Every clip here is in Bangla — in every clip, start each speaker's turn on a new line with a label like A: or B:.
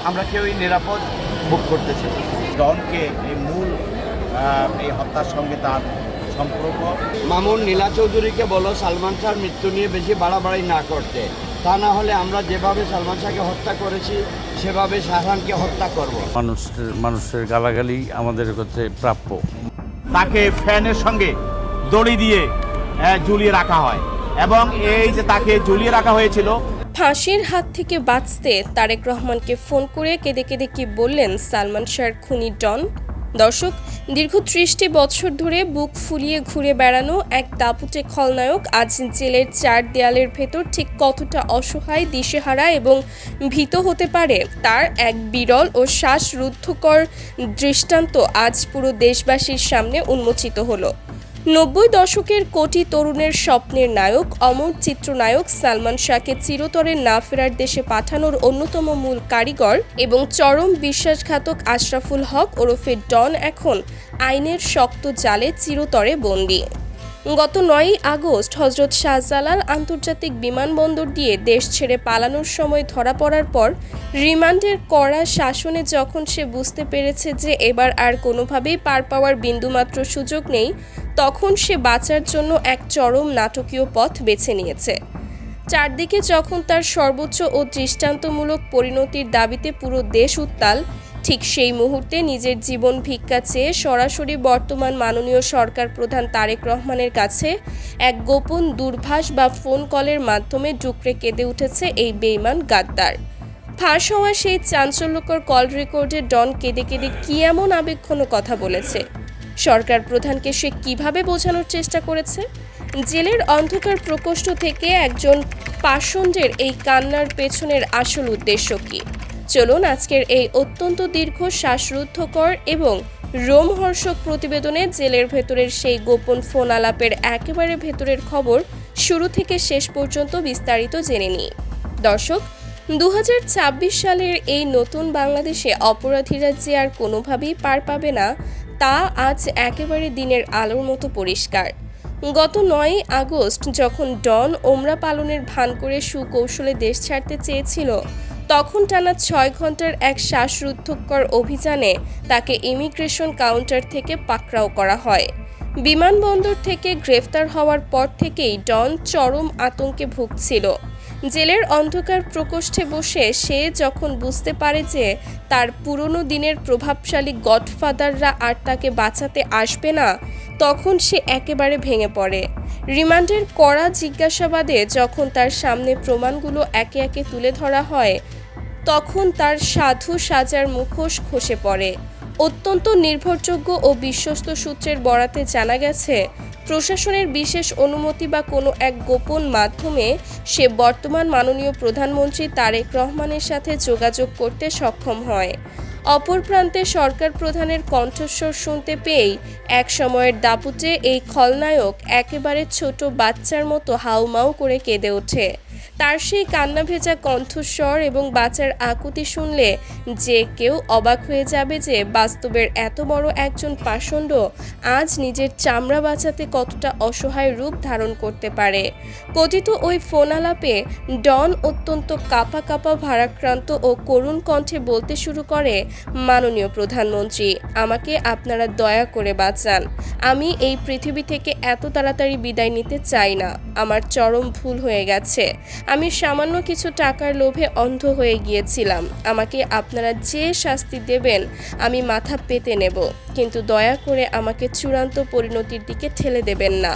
A: আমরা কেউই নিরাপদ ভোগ করতেছি। ডনকে এই মূল এই হত্যার সঙ্গে তার সম্পর্ক।
B: মামুন নীলা চৌধুরীকে বলো সালমান শাহর মৃত্যু নিয়ে বেশি বাড়াবাড়ি না করতে, তা না হলে আমরা যেভাবে সালমান শাহকে হত্যা করেছি সেভাবে শাহরানকে হত্যা করব।
C: মানুষের গালাগালি আমাদের কাছে প্রাপ্য।
A: তাকে ফ্যানের সঙ্গে দড়ি দিয়ে ঝুলিয়ে রাখা হয় এবং এই যে তাকে ঝুলিয়ে রাখা হয়েছিল।
D: ফাঁসির হাত থেকে বাঁচতে তারেক রহমানকে ফোন করে কেঁদে কেঁদে কি বললেন সালমান শাহর খুনি ডন। দর্শক, দীর্ঘ ৩০টি বছর ধরে বুক ফুলিয়ে ঘুরে বেড়ানো এক দাপুটে খলনায়ক আজ জেলের ৪ দেয়ালের ভেতর ঠিক কতটা অসহায়, দিশেহারা এবং ভীত হতে পারে তার এক বিরল ও শ্বাসরুদ্ধকর দৃষ্টান্ত আজ পুরো দেশবাসীর সামনে উন্মোচিত হলো। ৯০ দশকের কোটি তরুণের স্বপ্নের নায়ক, অমর চিত্রনায়ক সালমান শাহকে চিরতরে না ফেরার দেশে পাঠানোর অন্যতম মূল কারিগর এবং চরম বিশ্বাসঘাতক আশরাফুল হক ওরফে ডন এখন আইনের শক্ত জালে চিরতরে বন্দী। গত ৯ই আগস্ট হজরত শাহজালাল আন্তর্জাতিক বিমানবন্দর দিয়ে দেশ ছেড়ে পালানোর সময় ধরা পড়ার পর রিমান্ডের কড়া শাসনে যখন সে বুঝতে পেরেছে যে এবার আর কোনোভাবেই পার পাওয়ার বিন্দুমাত্র সুযোগ নেই, তখন সে বাঁচার জন্য এক চরম নাটকীয় পথ বেছে নিয়েছে। চারদিকে যখন তার সর্বোচ্চ ও দৃষ্টান্তমূলক পরিণতির দাবিতে পুরো দেশ উত্তাল, ঠিক সেই মুহূর্তে নিজের জীবন ভিক্ষা চেয়ে সরাসরি বর্তমান মাননীয় সরকার প্রধান তারেক রহমানের কাছে এক গোপন দূরভাষ বা ফোন কলের মাধ্যমে ডুকরে কেঁদে উঠেছে এই বেঈমান গাদ্দার। ফাঁস হওয়া সেই চাঞ্চল্যকর কল রেকর্ডে ডন কেঁদে কেঁদে কী এমন আবেগঘন কথা বলেছে, সরকার প্রধানকে সে কিভাবে বোঝানোর চেষ্টা করেছে, জেলের অন্ধকার প্রকোষ্ঠ থেকে একজন পাষণ্ডের এই কান্নার পেছনের আসল উদ্দেশ্য কী? চলুন আজকের এই অত্যন্ত দীর্ঘ, শ্বাসরুদ্ধকর এবং রোমহর্ষক প্রতিবেদনে জেলের ভেতরের সেই গোপন ফোন আলাপের একেবারে ভেতরের খবর শুরু থেকে শেষ পর্যন্ত বিস্তারিত জেনে নিই। দর্শক, ২০২৬ সালের এই নতুন বাংলাদেশে অপরাধীরা যে আর কোনোভাবেই পার পাবে না, তা আজ একেবারে দিনের আলোর মতো পরিষ্কার। গত ৯ই আগস্ট যখন ডন ওমরা পালনের ভান করে সুকৌশলে দেশ ছাড়তে চেয়েছিল, তখন টানা ৬ ঘন্টার এক শ্বাসরুদ্ধকর অভিযানে তাকে ইমিগ্রেশন কাউন্টার থেকে পাকড়াও করা হয়। বিমানবন্দর থেকে গ্রেফতার হওয়ার পর থেকেই ডন চরম আতঙ্কে ভুগছিল। জেলের অন্ধকার প্রকোষ্ঠে বসে সে যখন বুঝতে পারে যে তার পুরনো দিনের প্রভাবশালী গডফাদাররা আর তাকে বাঁচাতে আসবে না, তখন সে একেবারে ভেঙে পড়ে। রিমান্ডের কড়া জিজ্ঞাসাবাদে যখন তার সামনে প্রমাণগুলো একে একে তুলে ধরা হয়, তখন তার সাধু সাজার মুখোশ খসে পড়ে। অত্যন্ত নির্ভরযোগ্য ও বিশ্বস্ত সূত্রের বরাতে জানা গেছে, প্রশাসনের বিশেষ অনুমতি বা কোনো এক গোপন মাধ্যমে সে বর্তমান মাননীয় প্রধানমন্ত্রী তারেক রহমানের সাথে যোগাযোগ করতে সক্ষম হয়। অপর প্রান্তে সরকার প্রধানের কণ্ঠস্বর শুনতে পেয়েই এক সময়ের দাপুটে এই খলনায়ক একেবারে ছোট বাচ্চার মতো হাউমাউ করে কেঁদে ওঠে। তার সেই কান্না ভেজা কণ্ঠস্বর এবং বাচ্চার আকুতি শুনলে যে কেউ অবাক হয়ে যাবে যে বাস্তবের এত বড় একজন পাষণ্ড আজ নিজের চামড়া বাঁচাতে কতটা অসহায় রূপ ধারণ করতে পারে। কথিত ওই ফোন আলাপে ডন অত্যন্ত কাঁপা কাঁপা, ভারাক্রান্ত ও করুণ কণ্ঠে বলতে শুরু করে, মাননীয় প্রধানমন্ত্রী, আমাকে আপনারা দয়া করে বাঁচান। আমি এই পৃথিবী থেকে এত তাড়াতাড়ি বিদায় নিতে চাই না। আমার চরম ভুল হয়ে গেছে। আমি সামান্য কিছু টাকার লোভে অন্ধ হয়ে গিয়েছিলাম। আমাকে আপনারা যে শাস্তি দেবেন আমি মাথা পেতে নেব, কিন্তু দয়া করে আমাকে চূড়ান্ত পরিণতির দিকে ঠেলে দেবেন না।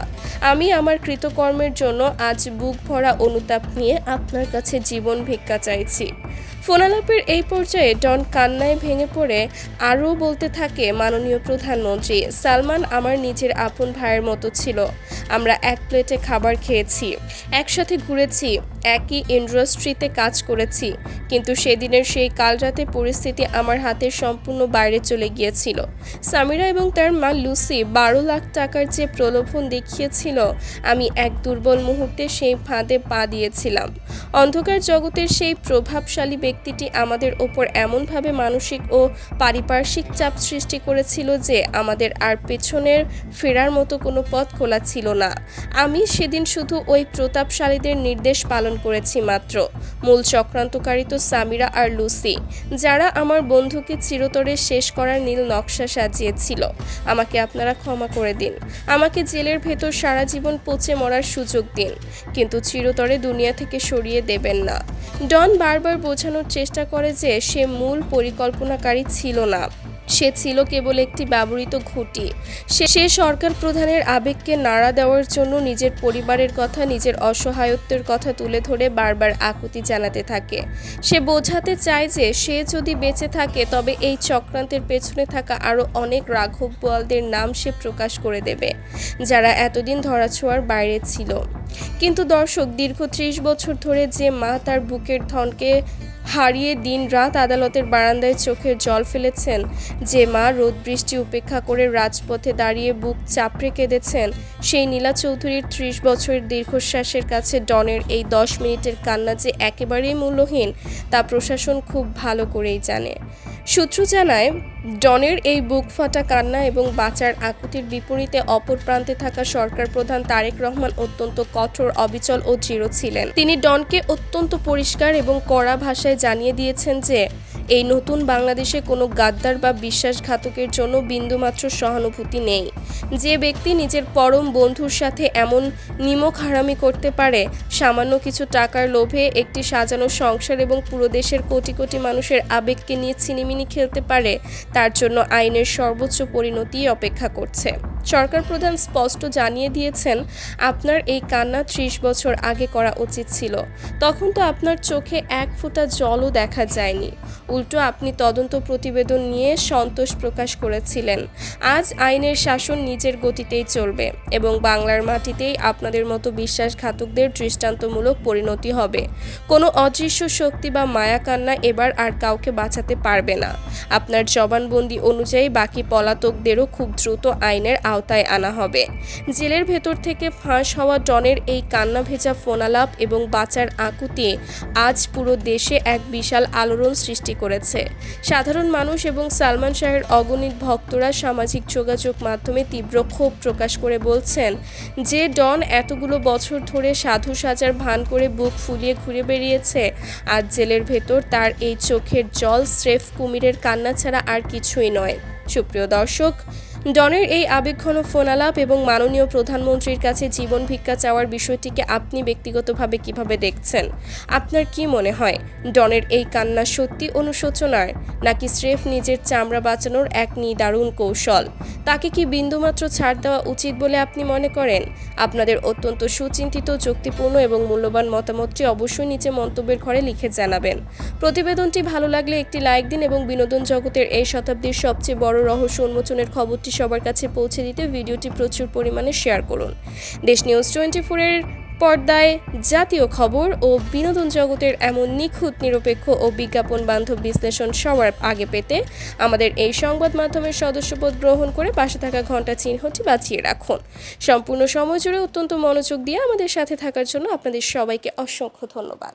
D: আমি আমার কৃতকর্মের জন্য আজ বুক ভরা অনুতাপ নিয়ে আপনার কাছে জীবন ভিক্ষা চাইছি। ফোনালাপের এই পর্যায়ে ডন কান্নায় ভেঙে পড়ে আরও বলতে থাকে, মাননীয় প্রধানমন্ত্রী, সালমান আমার নিজের আপন ভাইয়ের মতো ছিল। আমরা এক প্লেটে খাবার খেয়েছি, একসাথে ঘুরেছি, একই ইন্ডাস্ট্রিতে কাজ করেছি, কিন্তু সেদিনের সেই কালরাতে পরিস্থিতি আমার হাতের সম্পূর্ণ বাইরে চলে গিয়েছিল। সামিরা এবং তার মা লুসি ১২ লাখ টাকার যে প্রলোভন দেখিয়েছিল, আমি এক দুর্বল মুহূর্তে সেই ফাঁদে পা দিয়েছিলাম। অন্ধকার জগতের সেই প্রভাবশালী ব্যক্তিটি আমাদের ওপর এমনভাবে মানসিক ও পারিপার্শ্বিক চাপ সৃষ্টি করেছিল যে আমাদের আর পেছনের ফেরার মতো কোনো পথ খোলা ছিল না। আমি সেদিন শুধু ওই প্রতাপশালীদের নির্দেশ পালন করেছি মাত্র। মূল চক্রান্তকারী তো সামিরা আর লুসি, যারা আমার বন্ধুকে চিরতরে শেষ করার নীল নকশা সাজিয়েছিল। আমাকে আপনারা ক্ষমা করে দিন, আমাকে জেলের ভেতর সারা জীবন পচে মরার সুযোগ দিন, কিন্তু চিরতরে দুনিয়া থেকে সরিয়ে দেবেন না। ডন বারবার বোঝানোর চেষ্টা করে যে সে মূল পরিকল্পনাকারী ছিল না, সে ছিল কেবল একটি ব্যবহৃত ঘুঁটি। সে সরকার প্রধানের আবেগকে নাড়া দেওয়ার জন্য নিজের পরিবারের কথা, নিজের অসহায়ত্বের কথা তুলে ধরে বারবার আকুতি জানাতে থাকে। সে বোঝাতে চায় যে সে যদি বেঁচে থাকে তবে এই চক্রান্তের পেছনে থাকা আরও অনেক রাঘব বোয়ালদের নাম সে প্রকাশ করে দেবে, যারা এতদিন ধরাছোঁয়ার বাইরে ছিল। কিন্তু দর্শক, দীর্ঘ 30 বছর ধরে যে মা তার বুকের ধনকে হারিয়ে দিন রাত আদালতের বারান্দায় চোখের জল ফেলেছেন, যে মা রোদ বৃষ্টি উপেক্ষা করে রাজপথে দাঁড়িয়ে বুক চাপড়ে কেঁদেছেন, সেই নীলা চৌধুরীর 30 বছরের দীর্ঘশ্বাসের কাছে ডনের এই 10 মিনিটের কান্না যে একেবারেই মূল্যহীন তা প্রশাসন খুব ভালো করেই জানে। সূত্র জানায়, ডনের এই বুক ফাটা কান্না এবং বাঁচার আকুতির বিপরীতে অপর প্রান্তে থাকা সরকার প্রধান তারেক রহমান অত্যন্ত কঠোর, অবিচল ও দৃঢ় ছিলেন। তিনি ডনকে অত্যন্ত পরিষ্কার এবং কড়া ভাষায় জানিয়ে দিয়েছেন যে এই নতুন বাংলাদেশে কোনো গাদ্দার বা বিশ্বাসঘাতকের জন্য বিন্দুমাত্র সহানুভূতি নেই। যে ব্যক্তি নিজের পরম বন্ধুর সাথে এমন নিমক হারামি করতে পারে, সামান্য কিছু টাকার লোভে একটি সাজানো সংসার এবং পুরো দেশের কোটি কোটি মানুষের আবেগকে নিয়ে ছিনিমিনি খেলতে পারে, তার জন্য আইনের সর্বোচ্চ পরিণতিই অপেক্ষা করছে। সরকার প্রধান স্পষ্ট জানিয়ে দিয়েছেন, আপনার এই কান্না 30 বছর আগে করা উচিত ছিল। তখন তো আপনার চোখে এক ফোঁটা জলও দেখা যায়নি, উল্টো আপনি তদন্ত প্রতিবেদন নিয়ে সন্তোষ প্রকাশ করেছিলেন। আজ আইনের শাসন নিজের গতিতেই চলবে এবং বাংলার মাটিতেই আপনাদের মতো বিশ্বাসঘাতকদের দৃষ্টান্তমূলক পরিণতি হবে। কোনো অদৃশ্য শক্তি বা মায়া কান্না এবার আর কাউকে বাঁচাতে পারবে না। আপনার জবানবন্দি অনুযায়ী বাকি পলাতকদেরও খুব দ্রুত আইনের আওতায় আনা হবে। জেলের ভেতর থেকে ফাঁস হওয়া ডনের এই কান্না ভেজা ফোনালাপ এবং বাঁচার আকুতি আজ পুরো দেশে এক বিশাল আলোড়ন সৃষ্টি করেছে। সাধারণ মানুষ এবং সালমান শাহের অগণিত ভক্তরা সামাজিক যোগাযোগ মাধ্যমে তীব্র ক্ষোভ প্রকাশ করে বলছেন যে ডন এতগুলো বছর ধরে সাধু সাজার ভান করে বুক ফুলিয়ে ঘুরে বেরিয়েছে, আজ জেলের ভেতর তার এই চোখের জল স্রেফ কুমিরের কান্না ছাড়া আর কিছুই নয়। সুপ্রিয় দর্শক, ডনের এই আবেগঘন ফোনালাপ এবং মাননীয় প্রধানমন্ত্রীর কাছে জীবন ভিক্ষা চাওয়ার বিষয়টিকে আপনি ব্যক্তিগতভাবে কিভাবে দেখছেন? আপনার কি মনে হয়, ডনের এই কান্না সত্যি অনুশোচনার, নাকি স্রেফ নিজের চামড়া বাঁচানোর এক নিদারুণ কৌশল? তাকে কি বিন্দুমাত্র ছাড় দেওয়া উচিত বলে আপনি মনে করেন? আপনাদের অত্যন্ত সুচিন্তিত, যুক্তিপূর্ণ এবং মূল্যবান মতামতটি অবশ্যই নিচে মন্তব্যের ঘরে লিখে জানাবেন। প্রতিবেদনটি ভালো লাগলে একটি লাইক দিন এবং বিনোদন জগতের এই শতাব্দীর সবচেয়ে বড় রহস্য উন্মোচনের খবরটি সবার কাছে পৌঁছে দিতে ভিডিওটি প্রচুর পরিমাণে শেয়ার করুন। দেশ নিউজ 24-এর পর্দায় জাতীয় খবর ও বিনোদন জগতের এমন নিখুঁত, নিরপেক্ষ ও বিজ্ঞাপন বান্ধব বিশ্লেষণ সবার আগে পেতে আমাদের এই সংবাদ মাধ্যমের সদস্যপদ গ্রহণ করে পাশে থাকা ঘন্টা চিহ্নটি বাঁচিয়ে রাখুন। সম্পূর্ণ সময় জুড়ে অত্যন্ত মনোযোগ দিয়ে আমাদের সাথে থাকার জন্য আপনাদের সবাইকে অসংখ্য ধন্যবাদ।